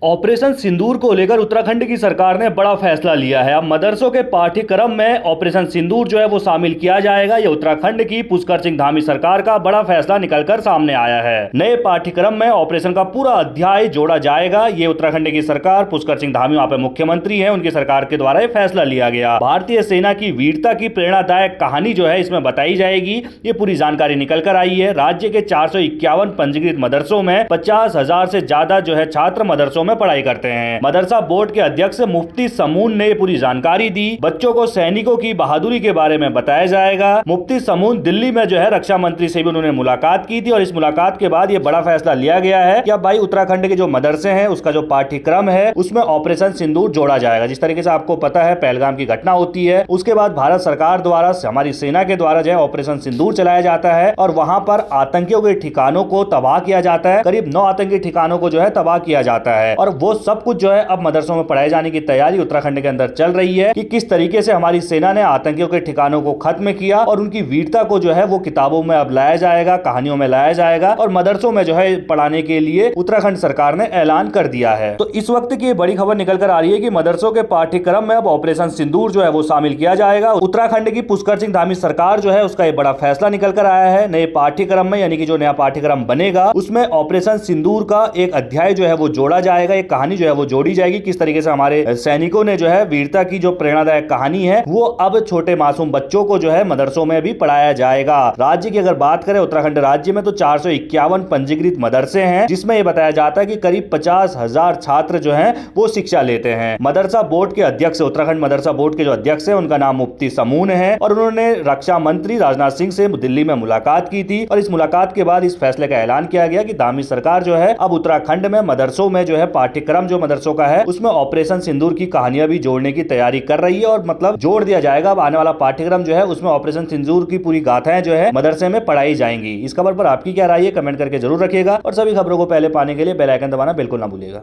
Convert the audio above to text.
Operation सिंदूर को लेकर उत्तराखंड की सरकार ने बड़ा फैसला लिया है। अब मदरसों के पाठ्यक्रम में ऑपरेशन सिंदूर जो है वो शामिल किया जाएगा। ये उत्तराखंड की पुष्कर सिंह धामी सरकार का बड़ा फैसला निकलकर सामने आया है। नए पाठ्यक्रम में ऑपरेशन का पूरा अध्याय जोड़ा जाएगा। ये उत्तराखंड की सरकार, पुष्कर सिंह धामी वहां पे मुख्यमंत्री है, उनकी सरकार के द्वारा ये फैसला लिया गया। भारतीय सेना की वीरता की प्रेरणादायक कहानी जो है इसमें बताई जाएगी। ये पूरी जानकारी निकल कर आई है। राज्य के 451 पंजीकृत मदरसों में 50,000 से ज्यादा जो है छात्र मदरसों में पढ़ाई करते हैं। मदरसा बोर्ड के अध्यक्ष मुफ्ती समून ने पूरी जानकारी दी। बच्चों को सैनिकों की बहादुरी के बारे में बताया जाएगा। मुफ्ती समून दिल्ली में जो है रक्षा मंत्री से भी उन्होंने मुलाकात की थी और इस मुलाकात के बाद ये बड़ा फैसला लिया गया है कि अब भाई उत्तराखंड के जो मदरसे हैं उसका जो पाठ्यक्रम है उसमें ऑपरेशन सिंदूर जोड़ा जाएगा। जिस तरीके से आपको पता है पहलगाम की घटना होती है, उसके बाद भारत सरकार द्वारा, हमारी सेना के द्वारा जो है ऑपरेशन सिंदूर चलाया जाता है और वहां पर आतंकियों के ठिकानों को तबाह किया जाता है। करीब 9 आतंकी ठिकानों को जो है तबाह किया जाता है और वो सब कुछ जो है अब मदरसों में पढ़ाए जाने की तैयारी उत्तराखंड के अंदर चल रही है कि किस तरीके से हमारी सेना ने आतंकियों के ठिकानों को खत्म किया और उनकी वीरता को जो है वो किताबों में अब लाया जाएगा, कहानियों में लाया जाएगा और मदरसों में जो है पढ़ाने के लिए उत्तराखंड सरकार ने ऐलान कर दिया है। तो इस वक्त की बड़ी खबर निकल कर आ रही है कि मदरसों के पाठ्यक्रम में अब ऑपरेशन सिंदूर जो है वो शामिल किया जाएगा। उत्तराखंड की पुष्कर सिंह धामी सरकार जो है उसका एक बड़ा फैसला निकल कर आया है। नए पाठ्यक्रम में यानी कि जो नया पाठ्यक्रम बनेगा उसमें ऑपरेशन सिंदूर का एक अध्याय जो है वो जोड़ा जाएगा। एक कहानी जो है वो जोड़ी जाएगी। किस तरीके से हमारे सैनिकों ने जो है वीरता की जो प्रेरणादायक कहानी है वो अब छोटे मासूम बच्चों को जो है मदरसों में भी पढ़ाया जाएगा। राज्य की अगर बात करें, उत्तराखंड राज्य में तो 451 पंजीकृत मदरसे हैं, जिसमें यह बताया जाता है कि करीब 50,000 छात्र जो हैं वो शिक्षा लेते हैं। मदरसा बोर्ड के अध्यक्ष, उत्तराखंड मदरसा बोर्ड के जो अध्यक्ष है उनका नाम मुफ्ती समून है और उन्होंने रक्षा मंत्री राजनाथ सिंह से दिल्ली में मुलाकात की थी और इस मुलाकात के बाद इस फैसले का ऐलान किया गया कि धामी सरकार जो है अब उत्तराखंड में मदरसों में जो है पाठ्यक्रम जो मदरसों का है उसमें ऑपरेशन सिंदूर की कहानियां भी जोड़ने की तैयारी कर रही है और मतलब जोड़ दिया जाएगा। अब आने वाला पाठ्यक्रम जो है उसमें ऑपरेशन सिंदूर की पूरी गाथाएं जो है मदरसे में पढ़ाई जाएंगी। इस खबर पर आपकी क्या राय है, कमेंट करके जरूर रखिएगा और सभी खबरों को पहले पाने के लिए बेल आइकन दबाना बिल्कुल ना भूलिएगा।